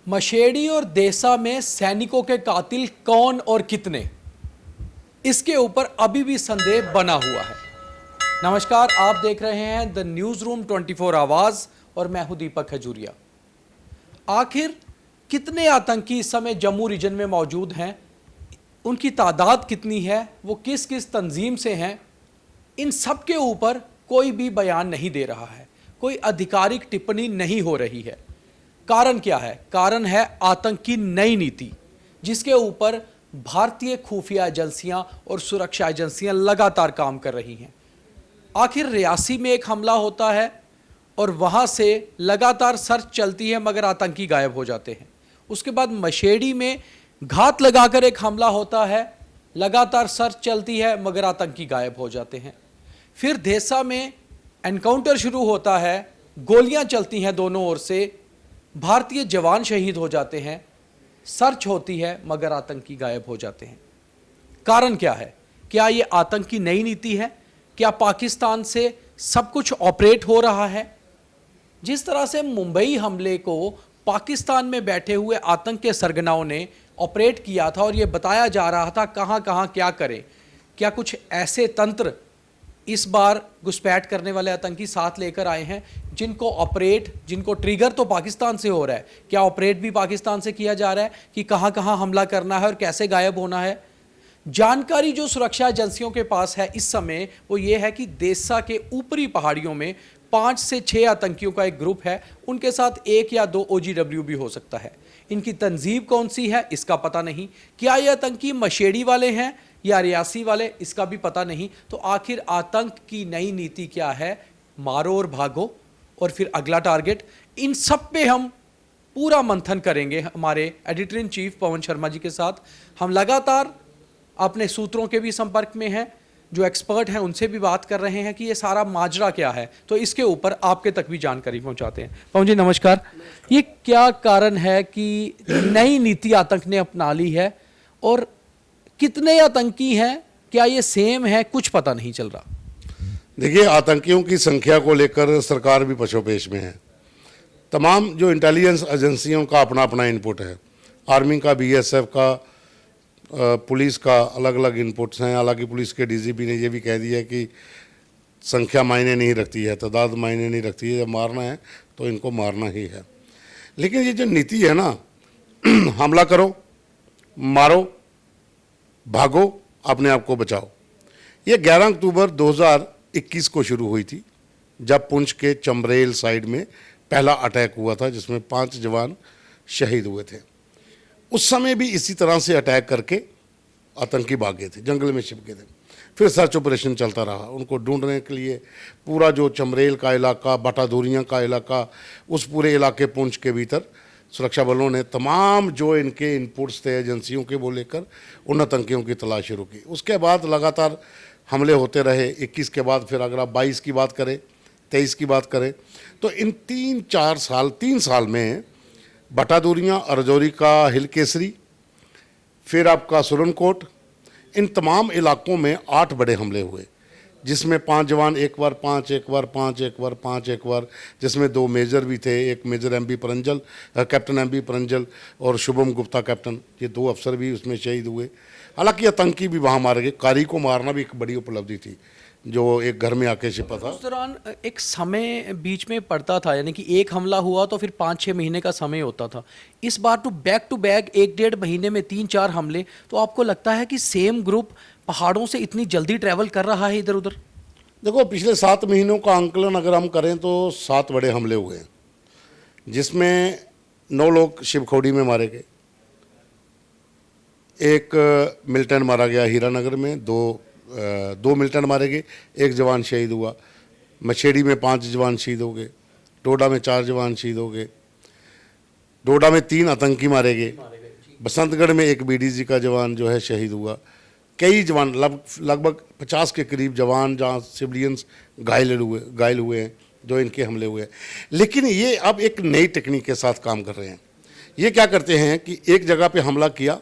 मशेड़ी और देसा में सैनिकों के कातिल कौन और कितने, इसके ऊपर अभी भी संदेह बना हुआ है। नमस्कार, आप देख रहे हैं द न्यूज रूम 24 आवाज और मैं हूं दीपक खजूरिया। आखिर कितने आतंकी इस समय जम्मू रीजन में मौजूद हैं, उनकी तादाद कितनी है, वो किस किस तंजीम से हैं, इन सब के ऊपर कोई भी बयान नहीं दे रहा है, कोई आधिकारिक टिप्पणी नहीं हो रही है। कारण क्या है? कारण है आतंक की नई नीति, जिसके ऊपर भारतीय खुफिया एजेंसियां और सुरक्षा एजेंसियां लगातार काम कर रही हैं। आखिर रियासी में एक हमला होता है और वहां से लगातार सर्च चलती है, मगर आतंकी गायब हो जाते हैं। उसके बाद मशेड़ी में घात लगाकर एक हमला होता है, लगातार सर्च चलती है, मगर आतंकी गायब हो जाते हैं। फिर देसा में एनकाउंटर शुरू होता है, गोलियां चलती हैं दोनों ओर से, भारतीय जवान शहीद हो जाते हैं, सर्च होती है, मगर आतंकी गायब हो जाते हैं। कारण क्या है? क्या ये आतंक की नई नीति है? क्या पाकिस्तान से सब कुछ ऑपरेट हो रहा है? जिस तरह से मुंबई हमले को पाकिस्तान में बैठे हुए आतंक के सरगनाओं ने ऑपरेट किया था और यह बताया जा रहा था कहां कहां क्या करें, क्या कुछ ऐसे तंत्र इस बार घुसपैठ करने वाले आतंकी साथ लेकर आए हैं जिनको ट्रिगर तो पाकिस्तान से हो रहा है? क्या ऑपरेट भी पाकिस्तान से किया जा रहा है कि कहां कहां हमला करना है और कैसे गायब होना है? जानकारी जो सुरक्षा एजेंसियों के पास है इस समय वो ये है कि देसा के ऊपरी पहाड़ियों में 5 से 6 आतंकियों का एक ग्रुप है, उनके साथ 1 या 2 OGW भी हो सकता है। इनकी तंजीब कौन सी है इसका पता नहीं। क्या ये आतंकी मशेड़ी वाले हैं या रियासी वाले, इसका भी पता नहीं। तो आखिर आतंक की नई नीति क्या है? मारो और भागो और फिर अगला टारगेट। इन सब पे हम पूरा मंथन करेंगे हमारे editor in chief Pawan Sharma ji के साथ। हम लगातार अपने सूत्रों के भी संपर्क में हैं, जो एक्सपर्ट हैं उनसे भी बात कर रहे हैं कि ये सारा माजरा क्या है, तो इसके ऊपर आपके तक भी जानकारी पहुंचाते हैं। पवन जी नमस्कार। ये क्या कारण है कि नई नीति आतंक ने अपना ली है और कितने आतंकी हैं? क्या ये सेम है? कुछ पता नहीं चल रहा। देखिए, आतंकियों की संख्या को लेकर सरकार भी पशोपेश में है। तमाम जो इंटेलिजेंस एजेंसियों का अपना अपना इनपुट है, आर्मी का, BSF का, पुलिस का अलग अलग इनपुट्स हैं। हालांकि पुलिस के DGP ने यह भी कह दिया कि संख्या मायने नहीं रखती है, तादाद मायने नहीं रखती है, जब मारना है तो इनको मारना ही है। लेकिन ये जो नीति है ना, हमला करो, मारो, भागो, अपने आप को बचाओ, ये 11 अक्टूबर 2021 को शुरू हुई थी, जब पुंछ के चंबरेल साइड में पहला अटैक हुआ था, जिसमें 5 जवान शहीद हुए थे। उस समय भी इसी तरह से अटैक करके आतंकी भागे थे, जंगल में छिप गए थे। फिर सर्च ऑपरेशन चलता रहा, उनको ढूंढने के लिए पूरा जो चंबरेल का इलाका, बटादूरियाँ का इलाका, उस पूरे इलाके पुंछ के भीतर सुरक्षा बलों ने तमाम जो इनके इनपुट्स थे एजेंसियों के, वो लेकर उन आतंकियों की तलाश शुरू की। उसके बाद लगातार हमले होते रहे। 21 के बाद फिर अगर आप 22 की बात करें, 23 की बात करें, तो इन 3 साल में बटादूरियाँ, अरजौरी का हिल केसरी, फिर आपका सुरनकोट, इन तमाम इलाकों में 8 बड़े हमले हुए, जिसमें 5 जवान एक बार 5, एक बार 5, एक बार 5, एक बार, जिसमें 2 मेजर भी थे, एक मेजर MB परंजल, कैप्टन MB परंजल और शुभम गुप्ता कैप्टन, ये 2 अफसर भी उसमें शहीद हुए। हालांकि आतंकी भी वहाँ मारे गए। कारी को मारना भी एक बड़ी उपलब्धि थी, जो एक घर में आके छिपा था। उस दौरान एक समय बीच में पड़ता था, यानी कि एक हमला हुआ तो फिर 5-6 महीने का समय होता था। इस बार टू बैक 1-1.5 महीने में 3-4 हमले, तो आपको लगता है कि सेम ग्रुप पहाड़ों से इतनी जल्दी ट्रैवल कर रहा है इधर उधर? देखो, पिछले 7 महीनों का आंकलन अगर हम करें तो 7 बड़े हमले हुए हैं, जिसमें 9 लोग शिवखोड़ी में मारे गए, एक मिलिटेंट मारा गया हीरानगर में, 2 मिलिटेंट मारे गए, 1 जवान शहीद हुआ। मछेड़ी में 5 जवान शहीद हो गए, डोडा में 4 जवान शहीद हो गए, डोडा में 3 आतंकी मारे गए, बसंतगढ़ में एक BDG का जवान जो है शहीद हुआ। कई जवान, लगभग 50 के करीब जवान, जहाँ सिविलियंस घायल हुए हैं, जो इनके हमले हुए हैं। लेकिन ये अब एक नई टेक्निक के साथ काम कर रहे हैं। ये क्या करते हैं कि एक जगह पे हमला किया,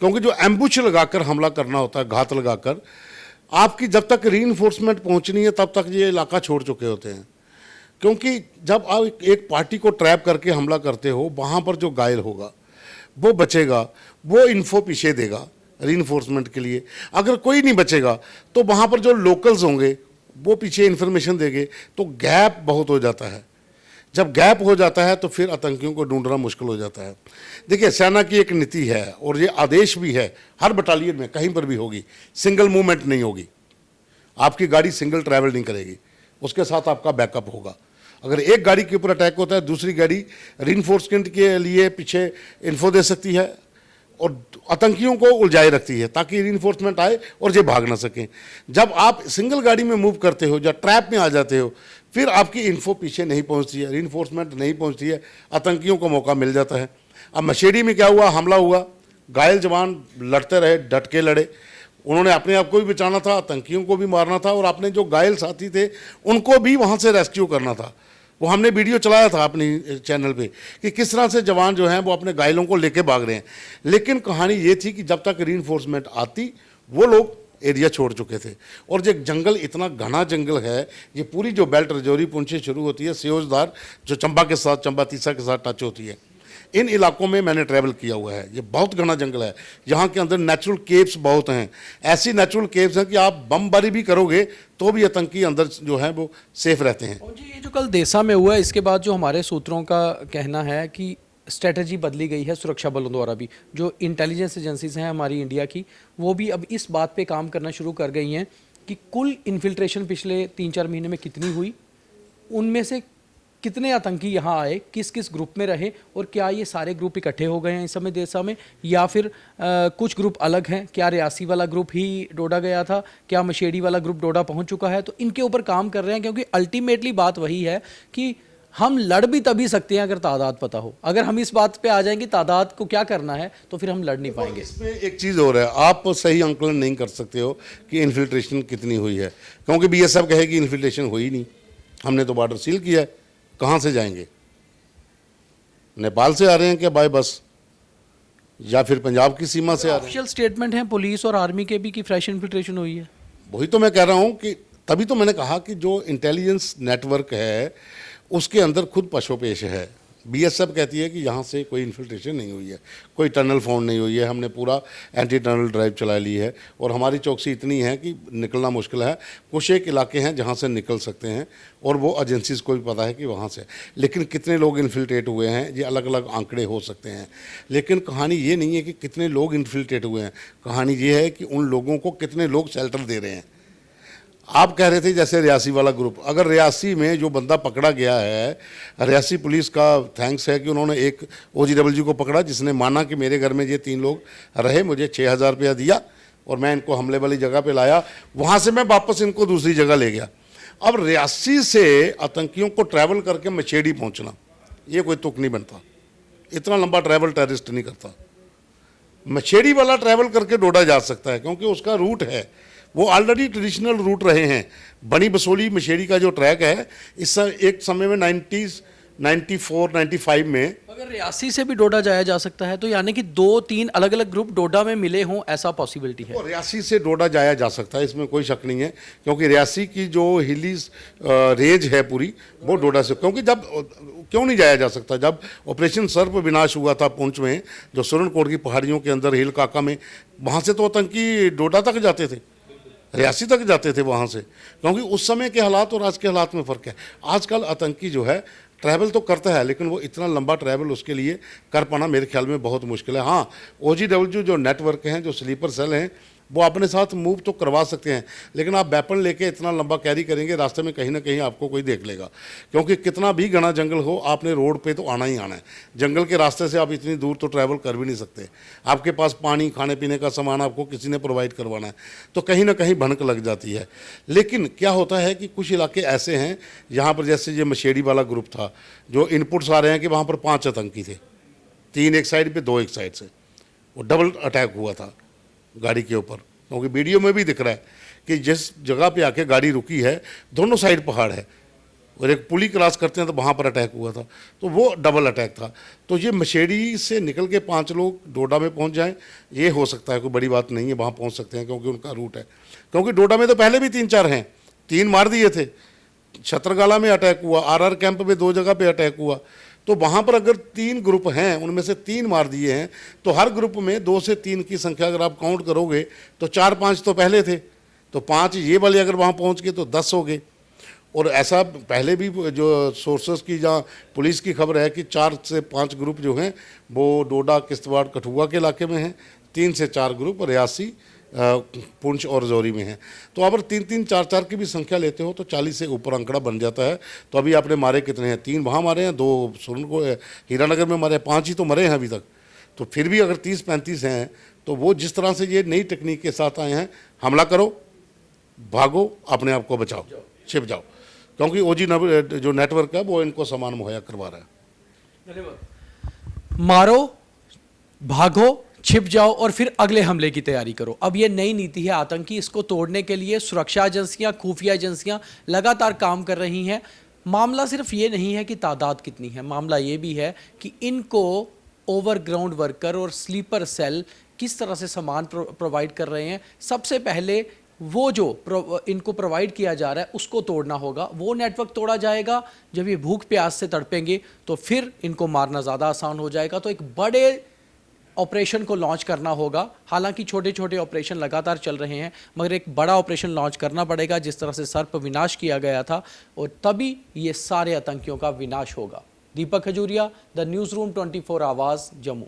क्योंकि जो एम्बुश लगाकर हमला करना होता है, घात लगाकर, आपकी जब तक रीइंफोर्समेंट पहुंचनी है तब तक ये इलाका छोड़ चुके होते हैं। क्योंकि जब आप एक पार्टी को ट्रैप करके हमला करते हो, वहाँ पर जो घायल होगा वो बचेगा, वो इन्फो पीछे देगा रीइंफोर्समेंट के लिए। अगर कोई नहीं बचेगा तो वहाँ पर जो लोकल्स होंगे वो पीछे इन्फॉर्मेशन देंगे, तो गैप बहुत हो जाता है। जब गैप हो जाता है तो फिर आतंकियों को ढूंढना मुश्किल हो जाता है। देखिए, सेना की एक नीति है और ये आदेश भी है, हर बटालियन में कहीं पर भी होगी, सिंगल मूवमेंट नहीं होगी। आपकी गाड़ी सिंगल ट्रैवल नहीं करेगी, उसके साथ आपका बैकअप होगा। अगर एक गाड़ी के ऊपर अटैक होता है, दूसरी गाड़ी रीइंफोर्समेंट के लिए पीछे इन्फो दे सकती है और आतंकियों को उलझाए रखती है ताकि रीइंफोर्समेंट आए और ये भाग ना सकें। जब आप सिंगल गाड़ी में मूव करते हो, जब ट्रैप में आ जाते हो, फिर आपकी इन्फो पीछे नहीं पहुंचती है, रीइंफोर्समेंट नहीं पहुंचती है, आतंकियों को मौका मिल जाता है। अब मशेडी में क्या हुआ, हमला हुआ, घायल जवान लड़ते रहे, डट के लड़े। उन्होंने अपने आप को भी बचाना था, आतंकियों को भी मारना था और अपने जो घायल साथी थे उनको भी वहाँ से रेस्क्यू करना था। वो हमने वीडियो चलाया था अपनी चैनल पे कि किस तरह से जवान जो हैं वो अपने घायलों को लेके भाग रहे हैं। लेकिन कहानी ये थी कि जब तक रीइंफोर्समेंट आती वो लोग एरिया छोड़ चुके थे। और जो जंगल इतना घना जंगल है, ये पूरी जो बेल्ट रजौरी पुंछ से शुरू होती है, सियोजधार जो चंबा के साथ, चंबा तीसा के साथ टच होती है, इन इलाकों में मैंने ट्रैवल किया हुआ है। ये बहुत घना जंगल है, यहाँ के अंदर नेचुरल केव्स बहुत हैं। ऐसी नेचुरल केव्स हैं कि आप बमबारी भी करोगे तो भी आतंकी अंदर जो है वो सेफ रहते हैं। और जी, ये जो कल देसा में हुआ है, इसके बाद जो हमारे सूत्रों का कहना है कि स्ट्रेटजी बदली गई है सुरक्षा बलों द्वारा भी। जो इंटेलिजेंस एजेंसीज हैं हमारी इंडिया की, वो भी अब इस बात पे काम करना शुरू कर गई हैं कि कुल इन्फिल्ट्रेशन पिछले 3-4 महीने में कितनी हुई, उनमें से कितने आतंकी यहाँ आए, किस किस ग्रुप में रहे, और क्या ये सारे ग्रुप इकट्ठे हो गए हैं इस समय देसा में, या फिर कुछ ग्रुप अलग हैं। क्या रियासी वाला ग्रुप ही डोडा गया था, क्या मशेड़ी वाला ग्रुप डोडा पहुँच चुका है। तो इनके ऊपर काम कर रहे हैं, क्योंकि अल्टीमेटली बात वही है कि हम लड़ भी तभी सकते हैं अगर तादाद पता हो। अगर हम इस बात पे आ जाएंगे तादाद को क्या करना है, तो फिर हम लड़ नहीं पाएंगे। इसमें एक चीज़ और है, आप सही आंकलन नहीं कर सकते हो कि इन्फिल्ट्रेशन कितनी हुई है, क्योंकि बीएसएफ कहेगी इन्फिल्ट्रेशन हुई नहीं, हमने तो बॉर्डर सील किया है। कहाँ से जाएंगे? नेपाल से आ रहे हैं क्या बाय बस, या फिर पंजाब की सीमा से आ रहे हैं? ऑफिशियल स्टेटमेंट है पुलिस और आर्मी के भी कि फ्रेश इन्फिल्ट्रेशन हुई है। वही तो मैं कह रहा हूँ कि तभी तो मैंने कहा कि जो इंटेलिजेंस नेटवर्क है उसके अंदर खुद पशोपेश है। बीएसएफ कहती है कि यहाँ से कोई इन्फिल्ट्रेशन नहीं हुई है, कोई टनल फाउंड नहीं हुई है, हमने पूरा एंटी टनल ड्राइव चला ली है और हमारी चौकसी इतनी है कि निकलना मुश्किल है। कुछ एक इलाके हैं जहाँ से निकल सकते हैं और वो एजेंसीज को भी पता है कि वहाँ से, लेकिन कितने लोग इन्फिल्ट्रेट हुए हैं ये अलग अलग आंकड़े हो सकते हैं। लेकिन कहानी ये नहीं है कि कितने लोग इन्फिल्ट्रेट हुए हैं, कहानी ये है कि उन लोगों को कितने लोग शेल्टर दे रहे हैं। आप कह रहे थे जैसे रियासी वाला ग्रुप, अगर रियासी में जो बंदा पकड़ा गया है, रियासी पुलिस का थैंक्स है कि उन्होंने एक OGWG को पकड़ा जिसने माना कि मेरे घर में ये 3 लोग रहे, मुझे 6,000 रुपया दिया और मैं इनको हमले वाली जगह पे लाया, वहाँ से मैं वापस इनको दूसरी जगह ले गया। अब रियासी से आतंकियों को ट्रैवल करके मछेड़ी पहुँचना ये कोई तुक नहीं बनता, इतना लंबा ट्रैवल टेररिस्ट नहीं करता। मछेड़ी वाला ट्रैवल करके डोडा जा सकता है क्योंकि उसका रूट है, वो ऑलरेडी ट्रेडिशनल रूट रहे हैं। बनी बसोली मशेड़ी का जो ट्रैक है, इस एक समय में 90s 94 95 में अगर रियासी से भी डोडा जाया जा सकता है, तो यानी कि 2-3 अलग अलग ग्रुप डोडा में मिले हों, ऐसा पॉसिबिलिटी है। तो रियासी से डोडा जाया जा सकता है, इसमें कोई शक नहीं है, क्योंकि रियासी की जो हिली रेंज है पूरी वो डोडा से, क्योंकि जब क्यों नहीं जाया जा सकता, जब ऑपरेशन सर्प विनाश हुआ था पुंछ में, जो सुरनकोट की पहाड़ियों के अंदर हिल काका में, वहाँ से तो आतंकी डोडा तक जाते थे, रियासी तक जाते थे वहाँ से, क्योंकि उस समय के हालात और आज के हालात में फ़र्क है। आजकल आतंकी जो है ट्रैवल तो करता है, लेकिन वो इतना लंबा ट्रैवल उसके लिए कर पाना मेरे ख्याल में बहुत मुश्किल है। हाँ, OGWG जो नेटवर्क हैं, जो स्लीपर सेल हैं, वो अपने साथ मूव तो करवा सकते हैं, लेकिन आप वेपन लेके इतना लंबा कैरी करेंगे, रास्ते में कहीं ना कहीं आपको कोई देख लेगा, क्योंकि कितना भी घना जंगल हो आपने रोड पे तो आना ही आना है। जंगल के रास्ते से आप इतनी दूर तो ट्रैवल कर भी नहीं सकते, आपके पास पानी खाने पीने का सामान आपको किसी ने प्रोवाइड करवाना है, तो कहीं ना कहीं भनक लग जाती है। लेकिन क्या होता है कि कुछ इलाके ऐसे हैं जहाँ पर, जैसे ये मशेड़ी वाला ग्रुप था, जो इनपुट्स आ रहे हैं कि वहाँ पर 5 आतंकी थे, 3 एक साइड पर 2 एक साइड से, वो डबल अटैक हुआ था गाड़ी के ऊपर, क्योंकि वीडियो में भी दिख रहा है कि जिस जगह पे आके गाड़ी रुकी है दोनों साइड पहाड़ है और एक पुली क्रॉस करते हैं तो वहाँ पर अटैक हुआ था, तो वो डबल अटैक था। तो ये मशेड़ी से निकल के 5 लोग डोडा में पहुँच जाएं, ये हो सकता है, कोई बड़ी बात नहीं है, वहाँ पहुँच सकते हैं क्योंकि उनका रूट है। क्योंकि डोडा में तो पहले भी 3-4 हैं, 3 मार दिए थे, छतरगाला में अटैक हुआ, आरआर कैंप में 2 जगह पे अटैक हुआ, तो वहाँ पर अगर 3 ग्रुप हैं, उनमें से 3 मार दिए हैं, तो हर ग्रुप में 2 से 3 की संख्या अगर आप काउंट करोगे तो 4-5 तो पहले थे, तो 5 ये वाले अगर वहाँ पहुँच गए तो 10 हो गए। और ऐसा पहले भी जो सोर्सेस की जहाँ पुलिस की खबर है कि 4 से 5 ग्रुप जो हैं वो डोडा, किश्तवाड़, कठुआ के इलाके में हैं, 3 से 4 ग्रुप रियासी, पुंछ और जौरी में हैं। तो अगर 3-3, 4-4 की भी संख्या लेते हो तो 40 से ऊपर आंकड़ा बन जाता है। तो अभी आपने मारे कितने हैं? 3 वहाँ मारे हैं, 2 सोलन को हीरानगर में मारे हैं, 5 ही तो मरे हैं अभी तक। तो फिर भी अगर 30-35 हैं तो वो जिस तरह से ये नई टेक्निक के साथ आए हैं, हमला करो, भागो, अपने आप को बचाओ, छिप जाओ, क्योंकि ओजी जो नेटवर्क है वो इनको सामान मुहैया करवा रहा है। मारो, भागो, छिप जाओ और फिर अगले हमले की तैयारी करो। अब ये नई नीति है आतंकी, इसको तोड़ने के लिए सुरक्षा एजेंसियां, खुफिया एजेंसियां लगातार काम कर रही हैं। मामला सिर्फ ये नहीं है कि तादाद कितनी है, मामला ये भी है कि इनको ओवरग्राउंड वर्कर और स्लीपर सेल किस तरह से सामान प्रोवाइड कर रहे हैं। सबसे पहले वो जो इनको प्रोवाइड किया जा रहा है उसको तोड़ना होगा। वो नेटवर्क तोड़ा जाएगा, जब ये भूख प्यास से तड़पेंगे तो फिर इनको मारना ज़्यादा आसान हो जाएगा। तो एक बड़े ऑपरेशन को लॉन्च करना होगा। हालांकि छोटे छोटे ऑपरेशन लगातार चल रहे हैं, मगर एक बड़ा ऑपरेशन लॉन्च करना पड़ेगा, जिस तरह से सर्प विनाश किया गया था, और तभी ये सारे आतंकियों का विनाश होगा। दीपक खजूरिया, द न्यूज़ रूम 24 आवाज़, जम्मू।